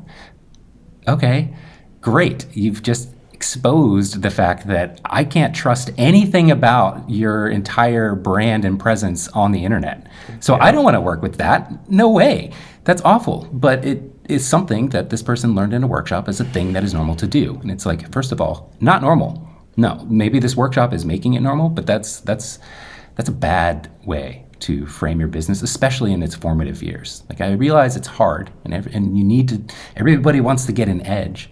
Okay, great. You've just exposed the fact that I can't trust anything about your entire brand and presence on the internet. So I don't want to work with that. No way. That's awful. But it is something that this person learned in a workshop as a thing that is normal to do. And it's like, first of all, not normal. No, maybe this workshop is making it normal, but that's a bad way to frame your business, especially in its formative years. Like, I realize it's hard, and you need to. Everybody wants to get an edge,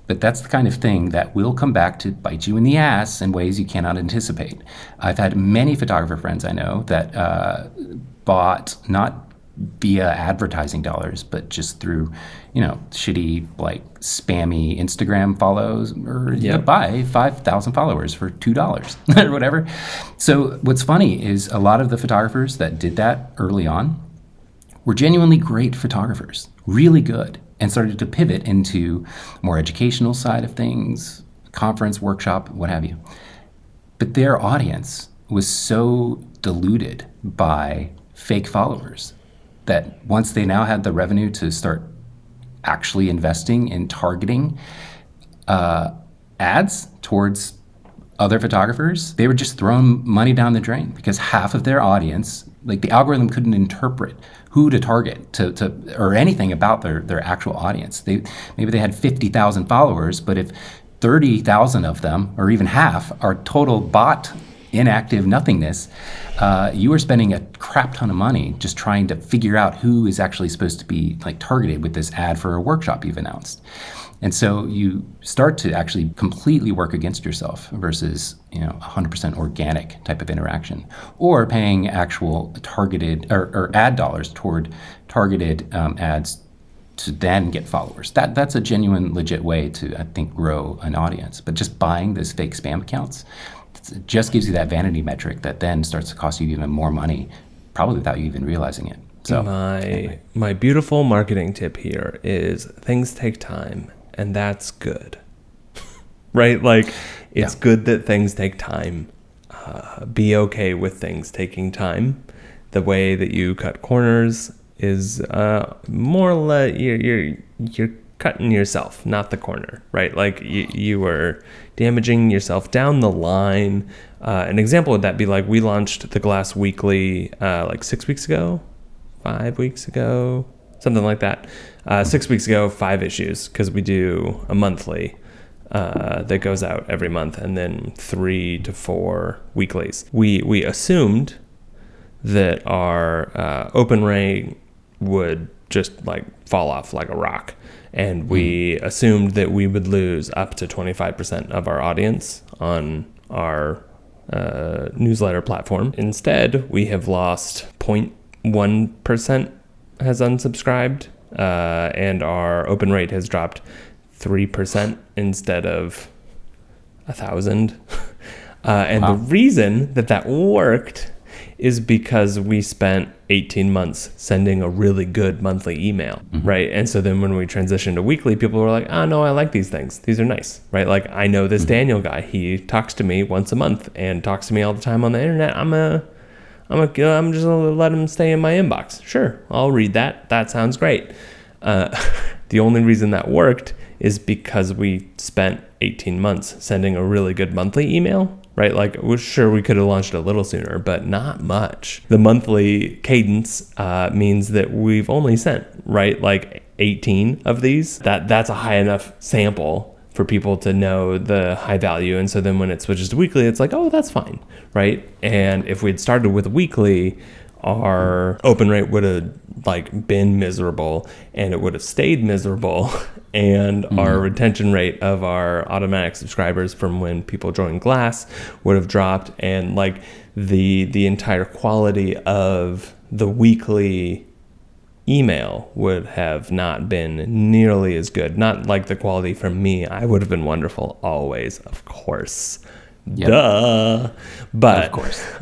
but that's the kind of thing that will come back to bite you in the ass in ways you cannot anticipate. I've had many photographer friends I know that bought not via advertising dollars, but just through, shitty, like, spammy Instagram follows, or buy 5,000 followers for $2 or whatever. So what's funny is a lot of the photographers that did that early on were genuinely great photographers, really good, and started to pivot into more educational side of things, conference, workshop, what have you. But their audience was so diluted by fake followers that once they now had the revenue to start actually investing in targeting ads towards other photographers, they were just throwing money down the drain because half of their audience, like, the algorithm couldn't interpret who to target to or anything about their actual audience. Maybe they had 50,000 followers, but if 30,000 of them, or even half, are total bot inactive nothingness, you are spending a crap ton of money just trying to figure out who is actually supposed to be like targeted with this ad for a workshop you've announced. And so you start to actually completely work against yourself versus 100% organic type of interaction, or paying actual targeted or ad dollars toward targeted ads to then get followers. That's a genuine, legit way to, I think, grow an audience. But just buying those fake spam accounts, it just gives you that vanity metric that then starts to cost you even more money, probably without you even realizing it. So my beautiful marketing tip here is things take time, and that's good. Right? Like, it's good that things take time. Be okay with things taking time. The way that you cut corners is more or less you're cutting yourself, not the corner, right? Like you are damaging yourself down the line. An example would that be like we launched the Glass Weekly like 6 weeks ago, 5 weeks ago, something like that. 6 weeks ago, 5 issues, because we do a monthly that goes out every month, and then 3 to 4 weeklies. We assumed that our open rate would just like fall off like a rock. And we assumed that we would lose up to 25% of our audience on our newsletter platform. Instead, we have lost 0.1% has unsubscribed, and our open rate has dropped 3% instead of 1,000. And wow. The reason that worked is because we spent 18 months sending a really good monthly email, right? And so then when we transitioned to weekly, people were like, oh no, I like these things. These are nice, right? Like, I know this Daniel guy. He talks to me once a month and talks to me all the time on the internet. I'm just gonna let him stay in my inbox. Sure, I'll read that. That sounds great. The only reason that worked is because we spent 18 months sending a really good monthly email. Right, like sure we could have launched a little sooner, but not much. The monthly cadence means that we've only sent like 18 of these. That's a high enough sample for people to know the high value, and so then when it switches to weekly, it's like, oh, that's fine, right? And if we'd started with weekly, our open rate would have like been miserable, and it would have stayed miserable, and our retention rate of our automatic subscribers from when people join Glass would have dropped, and like the entire quality of the weekly email would have not been nearly as good. Not like the quality from me. I would have been wonderful always, of course. Yep. Duh. But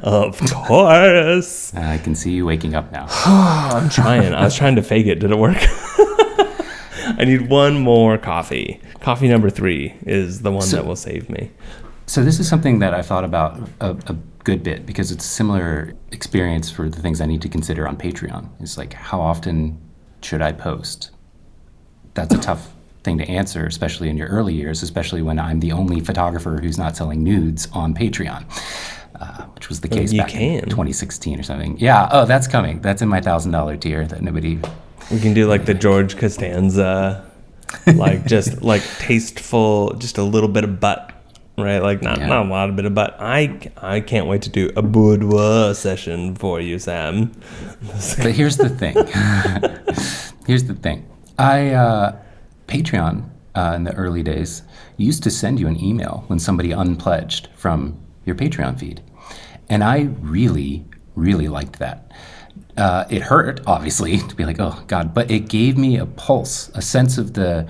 of course. I can see you waking up now. I'm trying. I was trying to fake it. Did it work? I need one more coffee. Coffee number 3 is the one that will save me. So this is something that I've thought about a good bit, because it's a similar experience for the things I need to consider on Patreon. It's like, how often should I post? That's a tough thing to answer, especially in your early years, especially when I'm the only photographer who's not selling nudes on Patreon, which was the case back in 2016 or something. Yeah, oh, that's coming. That's in my $1,000 tier that nobody... We can do like the George Costanza, like just like tasteful, just a little bit of butt, right? Like not a lot of bit of butt. I can't wait to do a boudoir session for you, Sam. But here's the thing. Patreon in the early days used to send you an email when somebody unpledged from your Patreon feed. And I really, really liked that. It hurt, obviously, to be like, oh, God, but it gave me a pulse, a sense of the,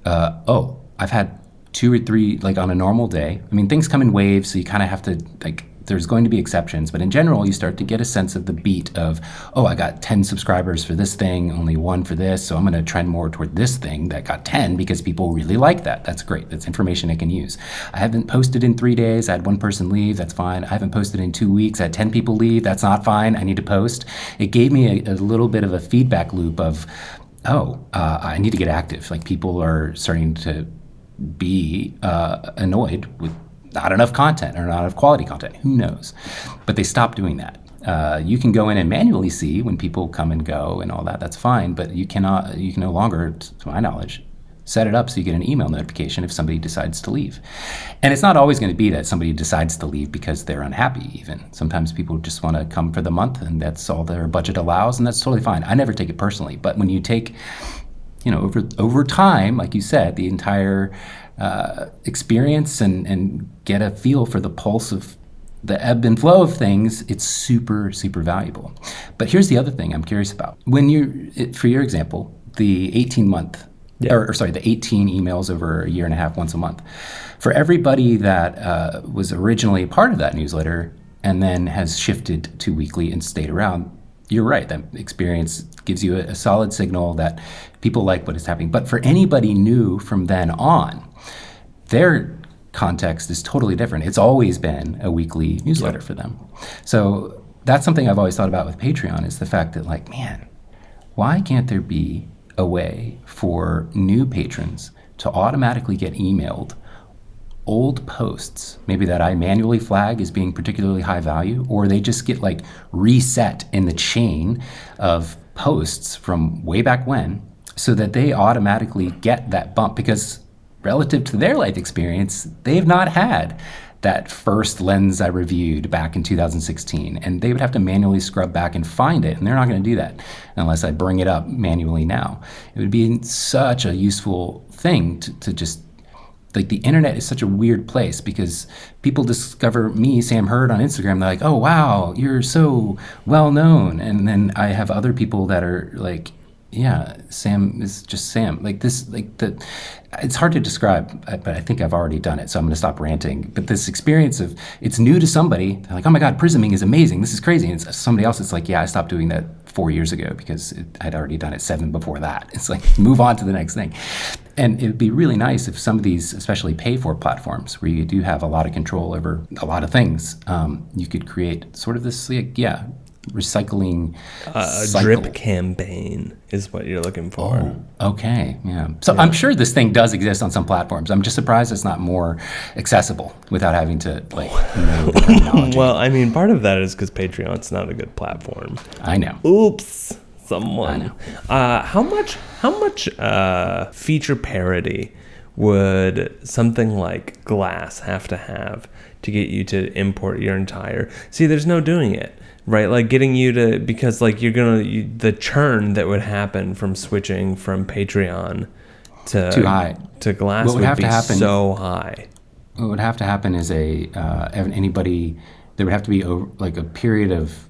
I've had 2 or 3, like on a normal day. I mean, things come in waves, so you kind of have to, like, there's going to be exceptions, but in general, you start to get a sense of the beat of, oh, I got 10 subscribers for this thing, only 1 for this, so I'm going to trend more toward this thing that got 10 because people really like that. That's great. That's information I can use. I haven't posted in 3 days. I had 1 person leave. That's fine. I haven't posted in 2 weeks. I had 10 people leave. That's not fine. I need to post. It gave me a little bit of a feedback loop of, I need to get active. Like, people are starting to be annoyed with not enough content or not enough quality content. Who knows? But they stopped doing that. You can go in and manually see when people come and go and all that. That's fine. But you can no longer, to my knowledge, Set it up so you get an email notification if somebody decides to leave. And it's not always going to be that somebody decides to leave because they're unhappy even. Sometimes people just want to come for the month and that's all their budget allows, and that's totally fine. I never take it personally. But when you take, over time, like you said, the entire experience and get a feel for the pulse of the ebb and flow of things, it's super, super valuable. But here's the other thing I'm curious about. For your example, the 18-month, the 18 emails over a year and a half, once a month. For everybody that was originally part of that newsletter and then has shifted to weekly and stayed around, you're right. That experience gives you a solid signal that people like what is happening. But for anybody new from then on, their context is totally different. It's always been a weekly newsletter for them. So that's something I've always thought about with Patreon, is the fact that, like, man, why can't there be a way for new patrons to automatically get emailed old posts, maybe that I manually flag as being particularly high value, or they just get like reset in the chain of posts from way back when, so that they automatically get that bump, because relative to their life experience, they've not had that first lens I reviewed back in 2016, and they would have to manually scrub back and find it, and they're not going to do that unless I bring it up manually now. It would be such a useful thing to just, like, the internet is such a weird place, because people discover me, Sam Hurd, on Instagram. They're like, oh, wow, you're so well known. And then I have other people that are like, yeah, Sam is just Sam. Like this, it's hard to describe, but I think I've already done it, so I'm going to stop ranting. But this experience of, it's new to somebody. They're like, oh my God, prisming is amazing. This is crazy. And it's somebody else, it's like, yeah, I stopped doing that 4 years ago because I'd already done it 7 before that. It's like, move on to the next thing. And it would be really nice if some of these, especially pay-for platforms, where you do have a lot of control over a lot of things, you could create sort of this, like, recycling cycle. Drip campaign is what you're looking for. Oh, okay, yeah. So I'm sure this thing does exist on some platforms. I'm just surprised it's not more accessible without having to, like, know the terminology. Well, I mean, part of that is because Patreon's not a good platform. I know. Oops, someone. I know. How much feature parity would something like Glass have to get you to import your entire? See, there's no doing it. Right, like getting you to, because like the churn that would happen from switching from Patreon to Glass would be so high. What would have to happen is there would have to be like a period of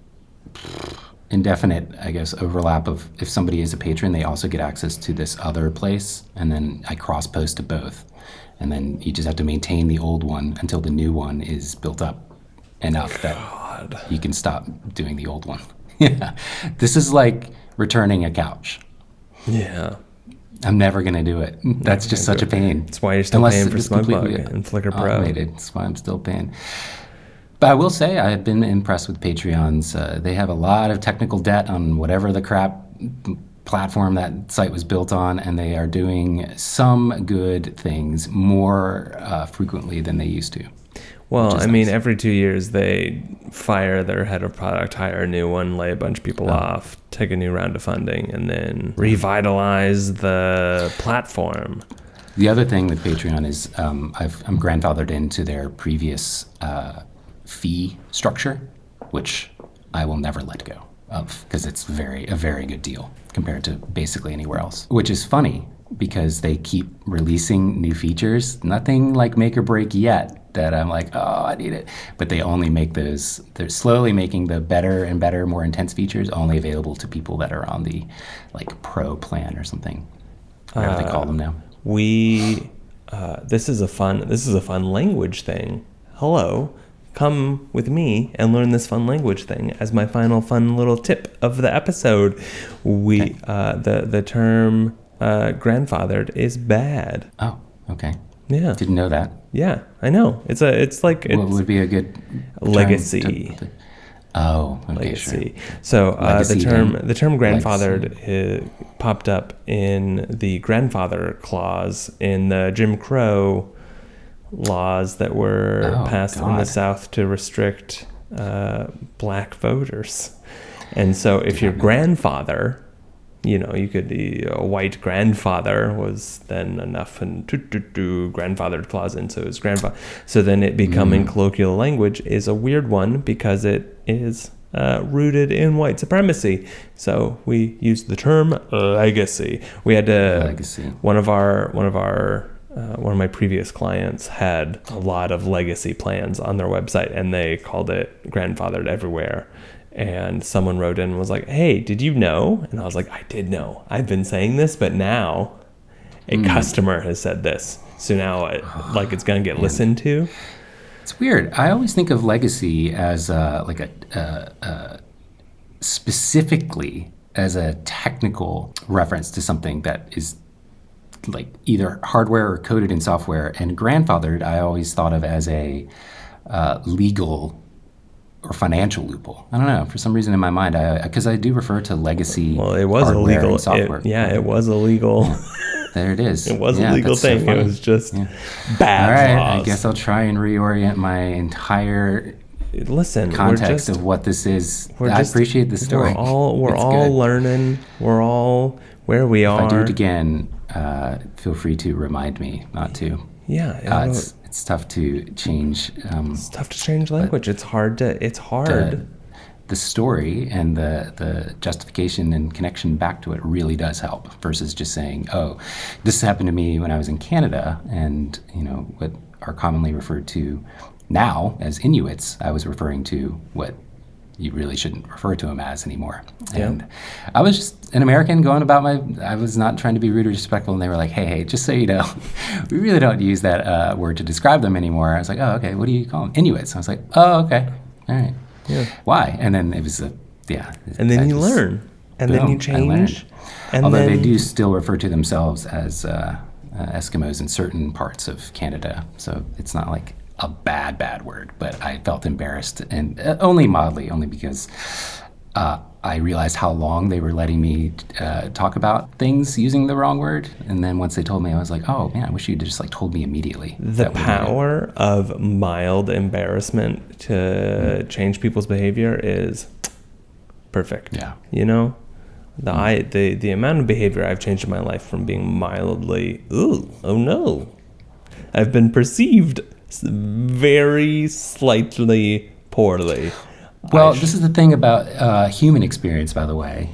indefinite, I guess, overlap of, if somebody is a patron, they also get access to this other place, and then I cross post to both, and then you just have to maintain the old one until the new one is built up enough that you can stop doing the old one. Yeah, this is like returning a couch. Yeah, I'm never gonna do it. That's just such a pain. That's why you're still paying for Smugmug and Flickr Pro. That's why I'm still paying. But I will say I have been impressed with Patreons. They have a lot of technical debt on whatever the crap platform that site was built on, and they are doing some good things more frequently than they used to. Well, I mean, every 2 years they fire their head of product, hire a new one, lay a bunch of people off, take a new round of funding, and then revitalize the platform. The other thing with Patreon is I'm grandfathered into their previous fee structure, which I will never let go of, because it's a very good deal compared to basically anywhere else, which is funny because they keep releasing new features. Nothing like make or break yet that I'm like, oh, I need it. But they only make those, they're slowly making the better and better, more intense features only available to people that are on the like pro plan or something, whatever they call them now. This is a fun language thing. Hello, come with me and learn this fun language thing as my final fun little tip of the episode. The term grandfathered is bad. Oh, okay. Yeah. Didn't know that. Yeah, I know. It's what would be a good legacy? Oh, okay, legacy. Sure. So Legacy, the term grandfathered legacy. Popped up in the grandfather clause in the Jim Crow laws that were passed in the South to restrict black voters. And so if your grandfather you could, a white grandfather was then enough, and grandfathered clause in, so it's grandfather. So then it becoming colloquial language is a weird one because it is rooted in white supremacy. So we use the term legacy. We had to, Legacy. one of my previous clients had a lot of legacy plans on their website, and they called it grandfathered everywhere. And someone wrote in and was like, hey, did you know? And I was like, I did know. I've been saying this, but now a customer has said this. So now it's going to get listened to. It's weird. I always think of legacy as specifically as a technical reference to something that is like either hardware or coded in software. And grandfathered, I always thought of as a legal or financial loophole. I don't know. For some reason in my mind, because I do refer to legacy. Well, it was hardware illegal. and software. It was illegal. There it is. It was a legal thing. So it was just bad all right, laws. I guess I'll try and reorient my entire context of what this is. I appreciate the story. We're all learning. We're all where we are. If I do it again, feel free to remind me not to. Yeah, it's tough to change. It's tough to change language. It's hard. The story and the justification and connection back to it really does help versus just saying, oh, this happened to me when I was in Canada, and what are commonly referred to now as Inuits, I was referring to what you really shouldn't refer to them as anymore. Yeah. And I was just an American going about I was not trying to be rude or disrespectful, and they were like, hey, just so you know, we really don't use that word to describe them anymore. I was like, oh, okay, what do you call them? Inuits. I was like, oh, okay, all right. Yeah. Why? And then it was And then you learn. And then you change. And although they do still refer to themselves as Eskimos in certain parts of Canada. So it's not like a bad word, but I felt embarrassed, and only mildly, only because I realized how long they were letting me talk about things using the wrong word. And then once they told me, I was like, oh man, I wish you'd just told me immediately. The power of mild embarrassment to change people's behavior is perfect. Yeah. The amount of behavior I've changed in my life from being mildly, oh no, I've been perceived very slightly poorly. Well, this is the thing about human experience, by the way.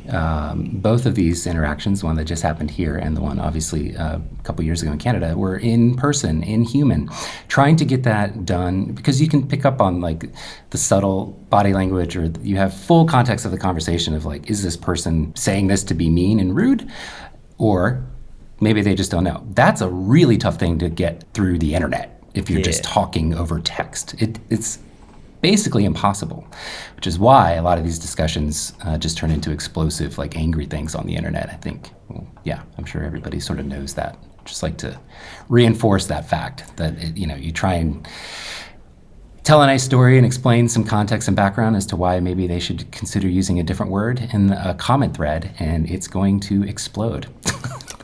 Both of these interactions, the one that just happened here and the one obviously a couple years ago in Canada, were in person, in human. Trying to get that done, because you can pick up on the subtle body language, or you have full context of the conversation of is this person saying this to be mean and rude? Or maybe they just don't know. That's a really tough thing to get through the internet if you're just talking over text. It's basically impossible, which is why a lot of these discussions just turn into explosive, angry things on the internet, I think. Well, yeah, I'm sure everybody sort of knows that. Just like to reinforce that fact that, you try and tell a nice story and explain some context and background as to why maybe they should consider using a different word in a comment thread, and it's going to explode.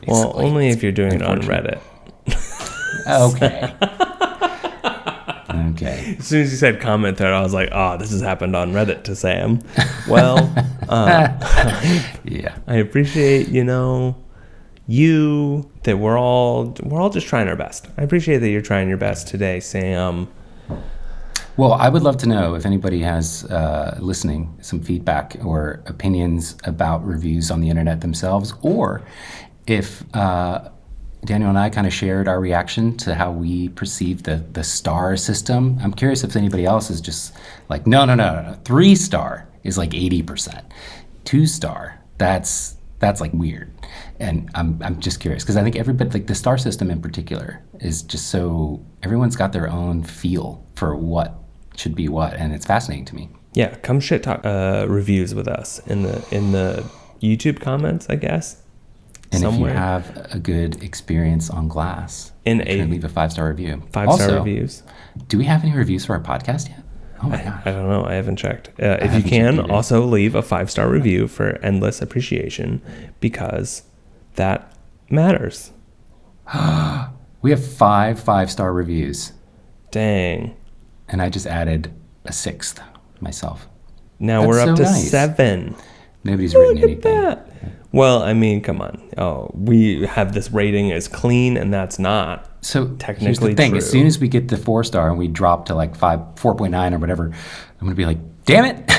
Well, only if you're doing it on Reddit. Okay. Okay. As soon as you said comment thread, I was like, oh, this has happened on Reddit to Sam. Well, yeah. I appreciate, that we're all just trying our best. I appreciate that you're trying your best today, Sam. Well, I would love to know if anybody has, listening, some feedback or opinions about reviews on the internet themselves, or if Daniel and I kind of shared our reaction to how we perceive the star system. I'm curious if anybody else is just no. 3-star is 80%. 2-star, that's weird. And I'm just curious, because I think everybody, the star system in particular, is just so, everyone's got their own feel for what should be what, and it's fascinating to me. Yeah, come shit talk reviews with us in the YouTube comments, I guess. And somewhere. If you have a good experience on Glass, leave a 5-star review. 5-star reviews. Do we have any reviews for our podcast yet? Oh my gosh. I don't know. I haven't checked. If you can, also leave a 5-star review for endless appreciation, because that matters. We have 5-star reviews. Dang. And I just added a 6th myself. Now we're up to 7. Nobody's written anything. Look at that. Well, I mean, come on. Oh, we have this rating as clean, and that's not So technically here's the thing: true. as soon as we get to 4-star and we drop to like 4.9 or whatever, I'm gonna be like, damn it,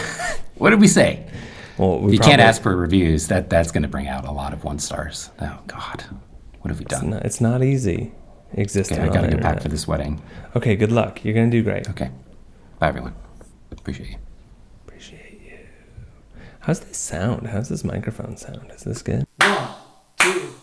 what did we say? Well, You can't ask for reviews. That's going to bring out a lot of 1-stars. Oh God, what have we done? It's not easy existing. Okay, I on got to the go pack internet. for this wedding. Okay, good luck. You're gonna do great. Okay, bye everyone. Appreciate you. Appreciate you. How's this sound? How's this microphone sound? Is this good? 1, 2.